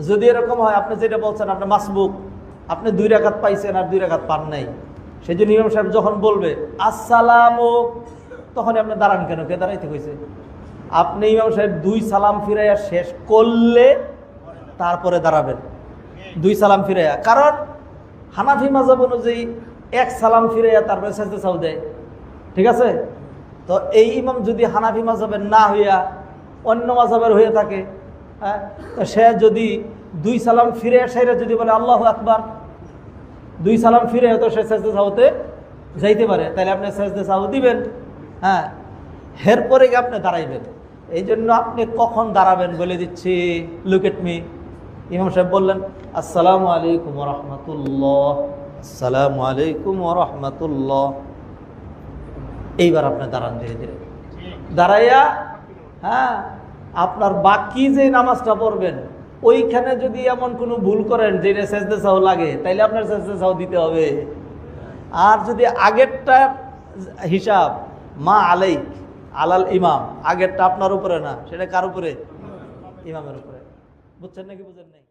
যদি এরকম হয় আপনি যেটা বলছেন আপনি মাসবুক, আপনি 2 রাকাত পাইছেন আর 2 রাকাত পান নাই, সেই জন্য ইমাম সাহেব যখন বলবে আসসালামু, তখন আপনি দাঁড়ান কেন? কে দাঁড়াইতে কইছে? আপনি ইমাম সাহেব 2 সালাম ফিরাইয়া শেষ করলে তারপরে দাঁড়াবেন, 2 সালাম ফিরাইয়া। কারণ হানাফি মাযহাব অনুযায়ী 1 সালাম ফিরাইয়া তারপরে সাজদা সাহু দেয়, ঠিক আছে? তো এই ইমাম যদি হানাফি মাযহাবের না হইয়া অন্য মাযহাবের হয়ে থাকে, হ্যাঁ, তো সে যদি 2 সালাম ফিরে সেরে যদি বলে আল্লাহু আকবার, 2 সালাম ফিরে তো সে সাজদা সাহুতে যাইতে পারে, তাহলে আপনি সাজদা সাহু দিবেন, হ্যাঁ, এরপরে গিয়ে আপনি দাঁড়াইবেন। এই জন্য আপনি কখন দাঁড়াবেন বলে দিচ্ছি, লুক এট মি। ইমাম সাহেব বললেন আসসালামু আলাইকুম ওয়া রাহমাতুল্লাহ, আসসালামু আলাইকুম ওয়া রাহমাতুল্লাহ, এইবার আপনি দাঁড়ান ধীরে ধীরে। দাঁড়াইয়া, হ্যাঁ, আপনার বাকি যে নামাজটা পড়বেন ওইখানে যদি এমন কোনো ভুল করেন যে সাজদা সাহু লাগে, তাইলে আপনার সাজদা সাহু দিতে হবে। আর যদি আগেরটার হিসাব মা আলাইক আলাল ইমাম, আগেরটা আপনার উপরে না, সেটা কার উপরে? ইমামের উপরে। বুঝছেন নাকি বুঝেন নাই?